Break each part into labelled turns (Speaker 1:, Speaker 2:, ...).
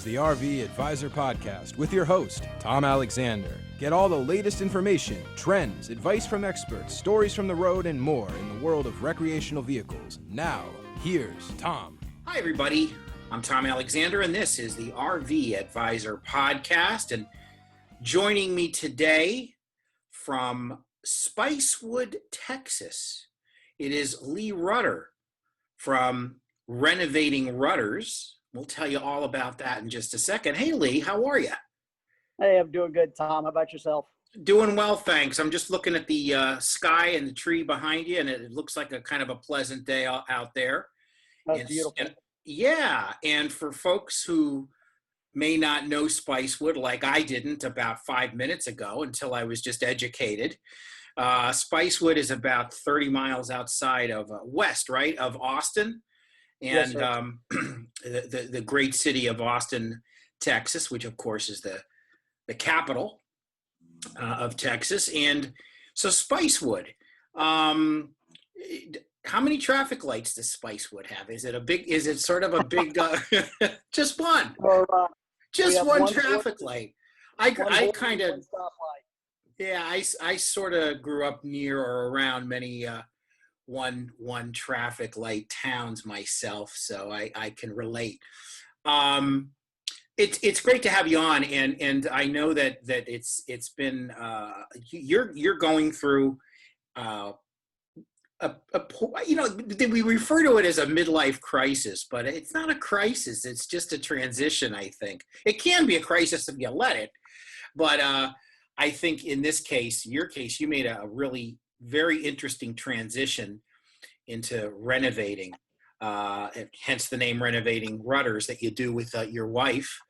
Speaker 1: the RV Advisor Podcast with your host, Tom Alexander. Get all the latest information, trends, advice from experts, stories from the road, and more in the world of recreational vehicles. Now, here's Tom.
Speaker 2: Hi, everybody. I'm Tom Alexander, and this is the RV Advisor Podcast. And joining me today from Spicewood, Texas, it is Lee Rutter from Renovating Rutters. We'll tell you all about that in just a second. Hey, Lee, how are you?
Speaker 3: Hey, I'm doing good, Tom. How about yourself?
Speaker 2: Doing well, thanks. I'm just looking at the sky and the tree behind you, and it looks like a kind of a pleasant day out there.
Speaker 3: That's beautiful.
Speaker 2: Yeah, and for folks who may not know Spicewood, like I didn't about 5 minutes ago until I was just educated, Spicewood is about 30 miles outside of west, right, of Austin. And
Speaker 3: Yes,
Speaker 2: the great city of Austin, Texas, which of course is the capital of Texas. And so Spicewood, how many traffic lights does Spicewood have? Is it sort of a big, just one, just one traffic light? I kind of, yeah, I sort of grew up near or around many one traffic light towns myself, so I can relate. It's great to have you on, and I know that it's been you're going through we refer to it as a midlife crisis, but it's not a crisis. It's just a transition. I think it can be a crisis if you let it, but I think in this case, your case, you made a really very interesting transition into renovating, hence the name Renovating Rutters that you do with your wife,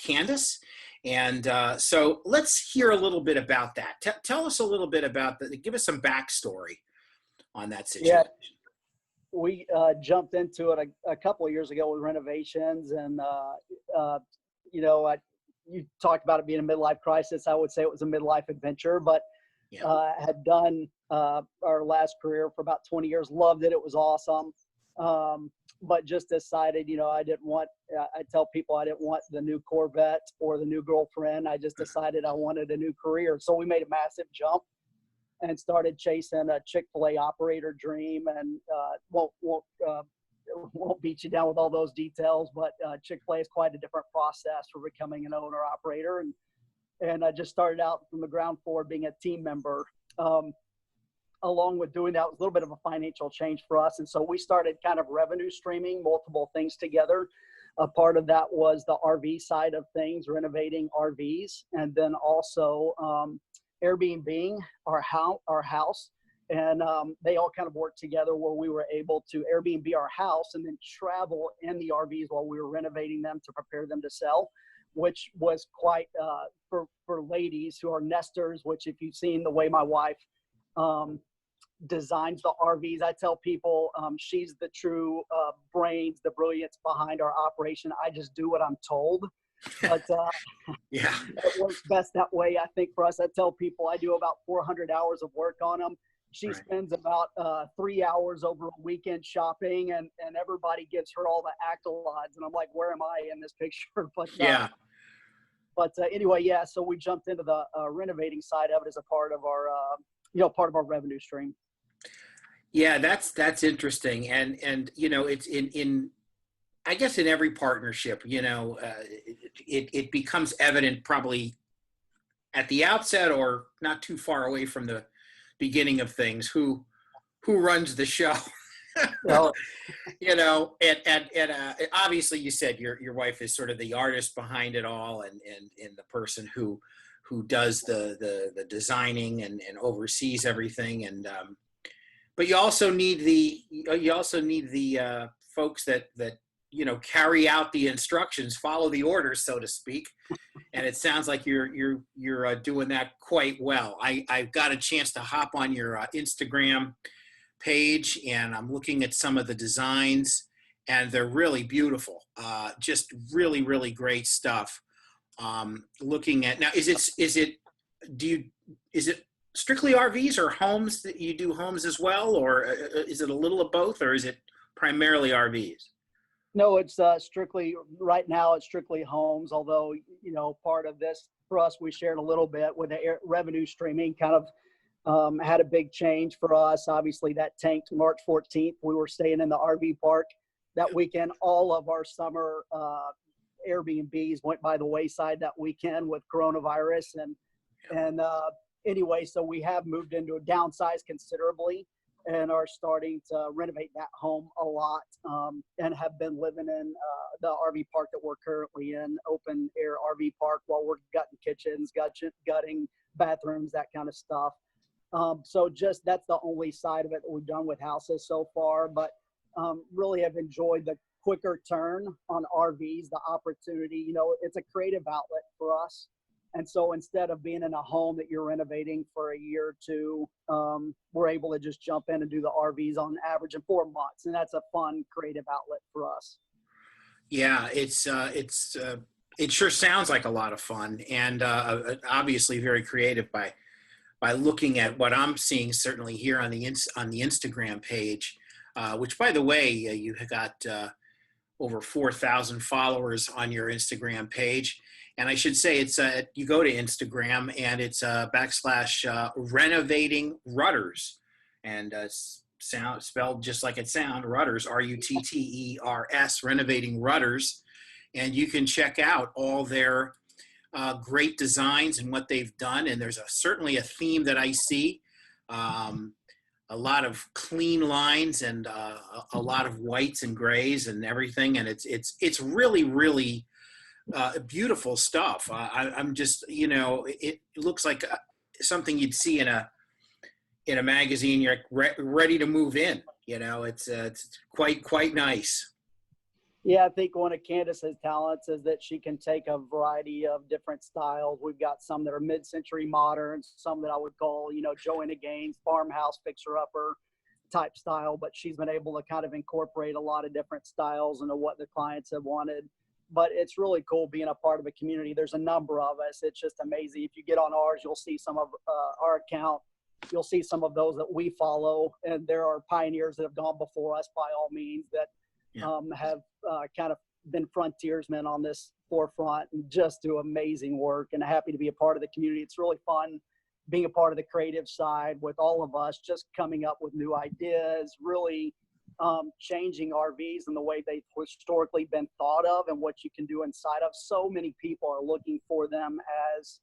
Speaker 2: Candace. And so let's hear a little bit about that. Tell us a little bit about that. Give us some backstory on that situation.
Speaker 3: Yeah, we jumped into it a couple of years ago with renovations, and you talked about it being a midlife crisis. I would say it was a midlife adventure, but had done our last career for about 20 years, loved it. It was awesome. But just decided, I tell people I didn't want the new Corvette or the new girlfriend. I just decided I wanted a new career. So we made a massive jump and started chasing a Chick-fil-A operator dream, and won't beat you down with all those details, but Chick-fil-A is quite a different process for becoming an owner operator. And I just started out from the ground floor being a team member. Along with doing that, it was a little bit of a financial change for us. And so we started kind of revenue streaming multiple things together. A part of that was the RV side of things, renovating RVs, and then also Airbnb our house. And they all kind of worked together where we were able to Airbnb our house and then travel in the RVs while we were renovating them to prepare them to sell, which was quite for ladies who are nesters, which if you've seen the way my wife designs the RVs, I tell people she's the true brains, the brilliance behind our operation. I just do what I'm told. But
Speaker 2: yeah,
Speaker 3: it works best that way, I think, for us. I tell people I do about 400 hours of work on them. She spends about 3 hours over a weekend shopping, and everybody gives her all the accolades. And I'm like, where am I in this picture? But
Speaker 2: yeah.
Speaker 3: But anyway, yeah. So we jumped into the renovating side of it as a part of our, part of our revenue stream.
Speaker 2: Yeah, that's interesting, and it's in I guess in every partnership, it becomes evident probably at the outset or not too far away from the beginning of things who runs the show. And obviously you said your wife is sort of the artist behind it all, and the person who does the designing and oversees everything, and but you also need the folks that carry out the instructions, follow the orders, so to speak. And it sounds like you're doing that quite well. I've got a chance to hop on your Instagram page, and I'm looking at some of the designs, and they're really beautiful. Just really, really great stuff. Looking at now, is it strictly RVs or homes that you do homes as well, or is it a little of both, or is it primarily RVs?
Speaker 3: No, it's strictly right now. It's strictly homes. Although, part of this for us, we shared a little bit with the revenue streaming. Kind of had a big change for us. Obviously, that tanked March 14th. We were staying in the RV park that weekend. All of our summer Airbnbs went by the wayside that weekend with coronavirus, and anyway, so we have moved into a downsize considerably, and are starting to renovate that home a lot, and have been living in the RV park that we're currently in, open air RV park, while we're gutting kitchens, gutting bathrooms, that kind of stuff. So just that's the only side of it that we've done with houses so far, but really have enjoyed the quicker turn on RVs, the opportunity. It's a creative outlet for us. And so instead of being in a home that you're renovating for a year or two, we're able to just jump in and do the RVs on average in 4 months. And that's a fun, creative outlet for us.
Speaker 2: Yeah, it sure sounds like a lot of fun, and obviously very creative by looking at what I'm seeing certainly here on the Instagram page, which, by the way, you have got over 4,000 followers on your Instagram page. And I should say it's you go to Instagram and it's / Renovating Rutters, and spelled just like it sounds, Rutters, Rutters, Renovating Rutters, and you can check out all their great designs and what they've done. And there's certainly a theme that I see. A lot of clean lines and a lot of whites and grays and everything, and it's really beautiful stuff. I'm just, it looks like something you'd see in a magazine. You're ready to move in. It's quite nice.
Speaker 3: Yeah, I think one of Candace's talents is that she can take a variety of different styles. We've got some that are mid-century moderns, some that I would call, Joanna Gaines, farmhouse fixer-upper type style, but she's been able to kind of incorporate a lot of different styles into what the clients have wanted. But it's really cool being a part of a community. There's a number of us. It's just amazing. If you get on ours, you'll see some of our account. You'll see some of those that we follow, and there are pioneers that have gone before us, by all means, that have kind of been frontiersmen on this forefront and just do amazing work, and happy to be a part of the community. It's really fun being a part of the creative side with all of us, just coming up with new ideas, really changing RVs and the way they've historically been thought of and what you can do inside of. So many people are looking for them as,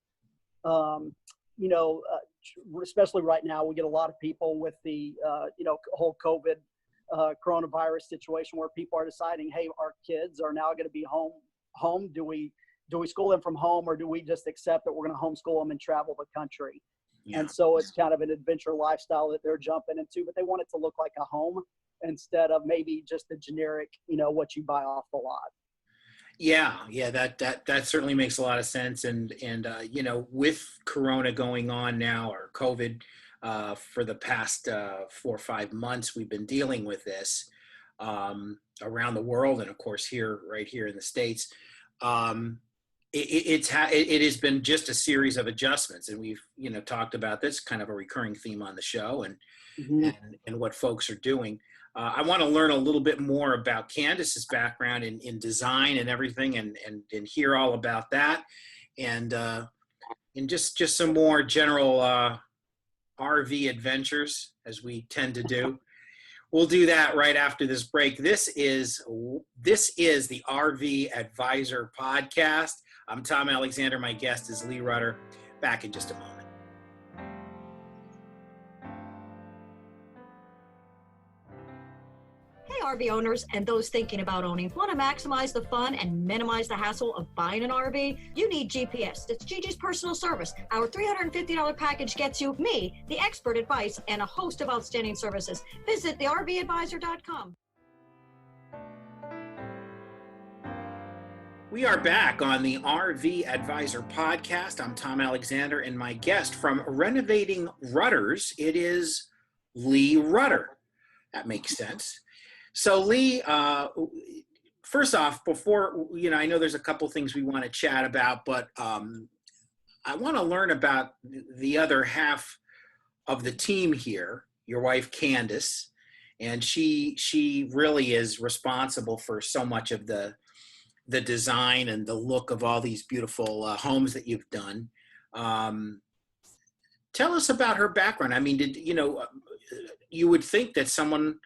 Speaker 3: especially right now, we get a lot of people with the, whole COVID coronavirus situation where people are deciding, hey, our kids are now going to be home. Do we school them from home, or do we just accept that we're going to homeschool them and travel the country? Yeah. And so it's kind of an adventure lifestyle that they're jumping into, but they want it to look like a home instead of maybe just the generic, what you buy off the lot.
Speaker 2: Yeah, that certainly makes a lot of sense. And with Corona going on now, or COVID, for the past 4 or 5 months, we've been dealing with this around the world, and of course right here in the States. It has been just a series of adjustments, and we've talked about this, kind of a recurring theme on the show, and and what folks are doing. I want to learn a little bit more about Candace's background in design and everything, and hear all about that, and just some more general RV adventures, as we tend to do. We'll do that right after this break. This is the RV Advisor Podcast. I'm Tom Alexander. My guest is Lee Rutter. Back in just a moment.
Speaker 4: RV owners and those thinking about owning want to maximize the fun and minimize the hassle of buying an RV? You need GPS. It's Gigi's personal service. Our $350 package gets you me, the expert advice, and a host of outstanding services. Visit thervadvisor.com.
Speaker 2: We are back on the RV Advisor Podcast. I'm Tom Alexander, and my guest from Renovating Rutters, it is Lee Rutter. That makes sense. So Lee, first off, before, I know there's a couple things we want to chat about, but I want to learn about the other half of the team here, your wife, Candace, and she really is responsible for so much of the design and the look of all these beautiful homes that you've done. Tell us about her background. I mean, you would think that someone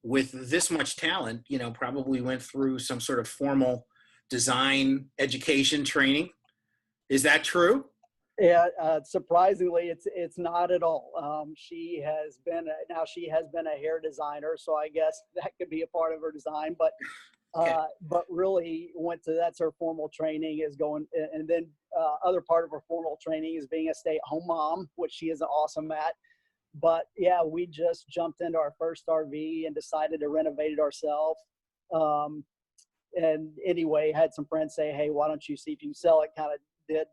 Speaker 2: with this much talent, probably went through some sort of formal design education training. Is that true?
Speaker 3: Yeah, surprisingly, it's not at all. She has been a hair designer, so I guess that could be a part of her design. But
Speaker 2: Okay.
Speaker 3: but really that's her formal training is going, and then other part of her formal training is being a stay-at-home mom, which she is awesome at. But yeah, we just jumped into our first RV and decided to renovate it ourselves. And anyway, had some friends say, "Hey, why don't you see if you can sell it?" Kind of did.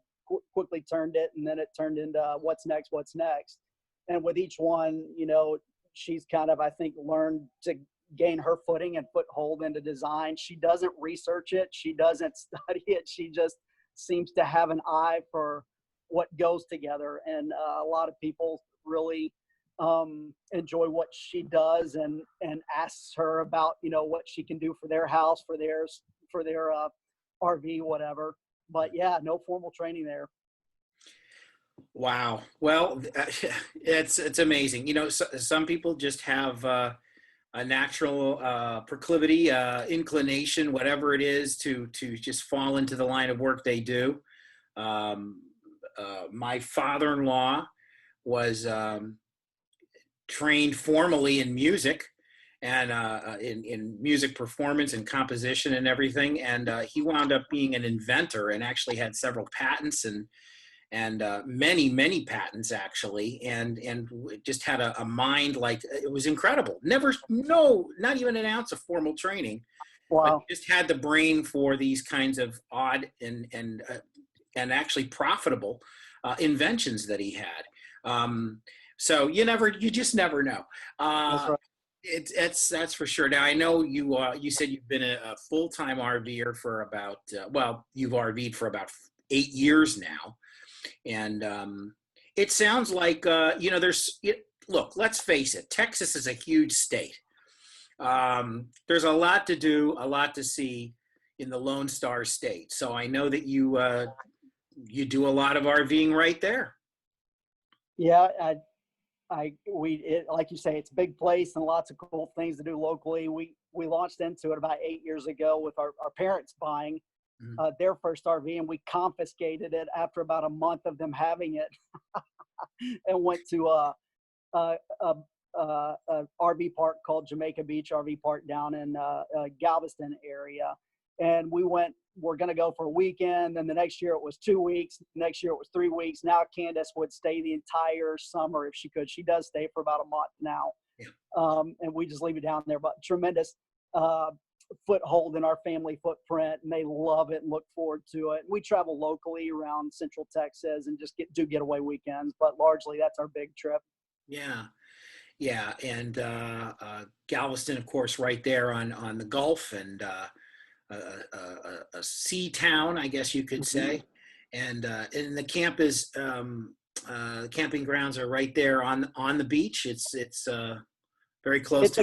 Speaker 3: Quickly turned it, and then it turned into what's next. And with each one, she's kind of, I think, learned to gain her footing and foothold into design. She doesn't research it. She doesn't study it. She just seems to have an eye for what goes together. And a lot of people really enjoy what she does and asks her about, what she can do for their house, for their RV, whatever. But yeah, no formal training there.
Speaker 2: Wow. Well, it's amazing. Some people just have a natural proclivity, inclination, whatever it is, to just fall into the line of work they do. My father-in-law was trained formally in music and in music performance and composition and everything. And he wound up being an inventor and actually had several patents and many patents actually. And just had a mind like, it was incredible. Not even an ounce of formal training.
Speaker 3: Wow.
Speaker 2: But just had the brain for these kinds of odd and actually profitable inventions that he had. So you just never know.
Speaker 3: That's right.
Speaker 2: That's for sure. Now I know you said you've been a full-time RVer for about you've RV'd for about 8 years now, and it sounds like look, let's face it, Texas is a huge state. There's a lot to do, a lot to see in the Lone Star State. So I know that you do a lot of RVing right there.
Speaker 3: Yeah, like you say, it's a big place and lots of cool things to do locally. We launched into it about 8 years ago with our parents buying their first RV, and we confiscated it after about a month of them having it, and went to a RV park called Jamaica Beach RV Park down in Galveston area. And we're going to go for a weekend. And the next year it was 2 weeks. Next year it was 3 weeks. Now Candace would stay the entire summer if she could. She does stay for about a month now. Yeah. And we just leave it down there. But tremendous foothold in our family footprint, and they love it and look forward to it. We travel locally around Central Texas and just do getaway weekends, but largely that's our big trip.
Speaker 2: Yeah. And Galveston, of course, right there on the Gulf, and a sea town, I guess you could say. And the camp is the camping grounds are right there on the beach. It's very close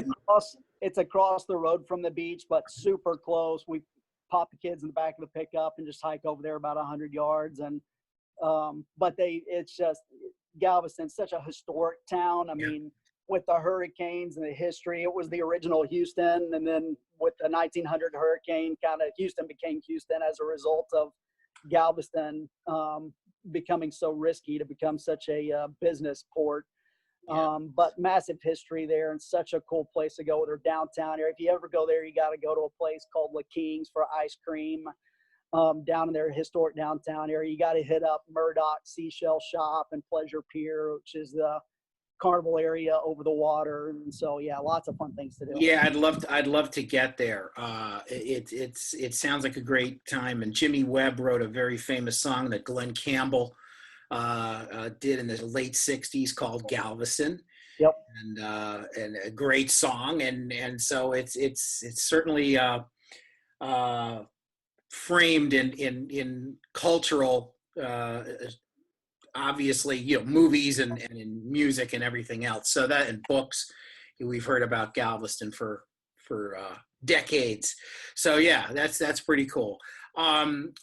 Speaker 3: it's across the road from the beach, but super close. We pop the kids in the back of the pickup and just hike over there about 100 yards. And but it's just, Galveston's such a historic town. I mean, with the hurricanes and the history, it was the original Houston, and then with the 1900 hurricane, kind of Houston became Houston as a result of Galveston becoming so risky to become such a business port. But massive history there, and such a cool place to go with their downtown area. If you ever go there, you got to go to a place called La King's for ice cream. Down in their historic downtown area, you got to hit up Murdoch Seashell Shop and Pleasure Pier, which is the carnival area over the water. And so, yeah, lots of fun things to do.
Speaker 2: Yeah, I'd love to get there. It sounds like a great time. And Jimmy Webb wrote a very famous song that Glenn Campbell did in the late '60s called Galveston.
Speaker 3: Yep.
Speaker 2: And a great song. And so it's certainly framed in cultural, obviously, movies and in music and everything else. So that, and books, we've heard about Galveston for decades. So yeah, that's pretty cool.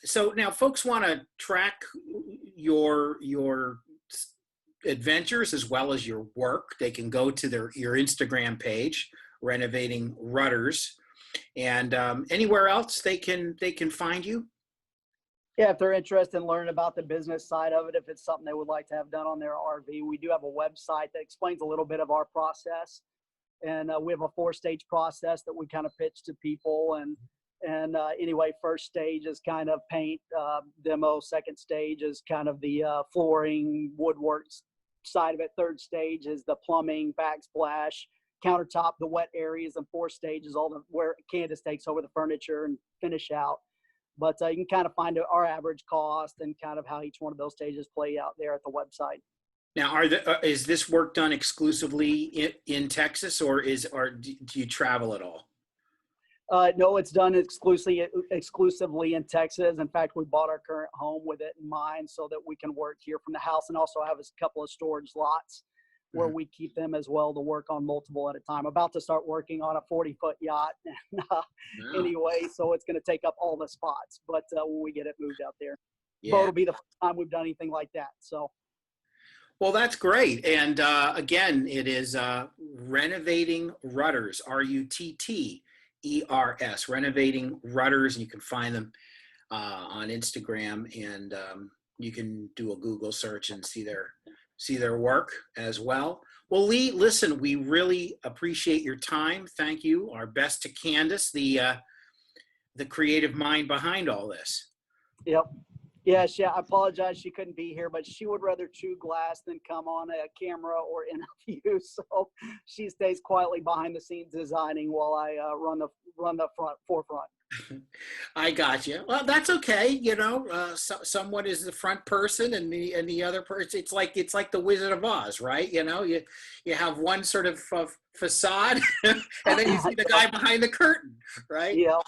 Speaker 2: So now folks want to track your adventures as well as your work. They can go to your Instagram page, Renovating Rutters, and anywhere else they can find you.
Speaker 3: Yeah, if they're interested in learning about the business side of it, if it's something they would like to have done on their RV, we do have a website that explains a little bit of our process. And we have a 4-stage process that we kind of pitch to people. And anyway, first stage is kind of paint, demo. Second stage is kind of the flooring, woodwork side of it. Third stage is the plumbing, backsplash, countertop, the wet areas. And 4th stage is where Candace takes over the furniture and finish out. But you can kind of find our average cost and kind of how each one of those stages play out there at the website.
Speaker 2: Now, is this work done exclusively in Texas, or do you travel at all?
Speaker 3: No, it's done exclusively in Texas. In fact, we bought our current home with it in mind so that we can work here from the house, and also have a couple of storage lots where we keep them as well to work on multiple at a time. About to start working on a 40-foot yacht anyway, so it's going to take up all the spots. But when we get it moved out there, but it'll be the first time we've done anything like that. So.
Speaker 2: Well, that's great. And again, it is Renovating Rutters, RUTTERS, Renovating Rutters. And you can find them on Instagram, and you can do a Google search and see their work as well. Well, Lee, listen, we really appreciate your time. Thank you. Our best to Candace, the creative mind behind all this.
Speaker 3: Yep. Yes, I apologize she couldn't be here, but she would rather chew glass than come on a camera or interview. So she stays quietly behind the scenes designing while I run the forefront.
Speaker 2: I got you. Well, that's okay. You know, someone is the front person, and the other person. It's like the Wizard of Oz, right? You know, you have one sort of facade, and then you see the guy behind the curtain, right?
Speaker 3: Yeah.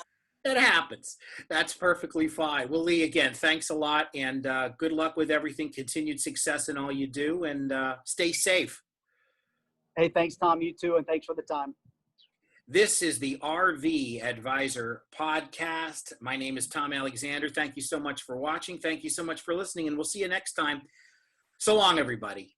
Speaker 2: It happens. That's perfectly fine. Well, Lee, again, thanks a lot, and good luck with everything. Continued success in all you do, and stay safe.
Speaker 3: Hey, thanks, Tom. You too, and thanks for the time.
Speaker 2: This is the RV Advisor Podcast. My name is Tom Alexander. Thank you so much for watching. Thank you so much for listening, and we'll see you next time. So long, everybody.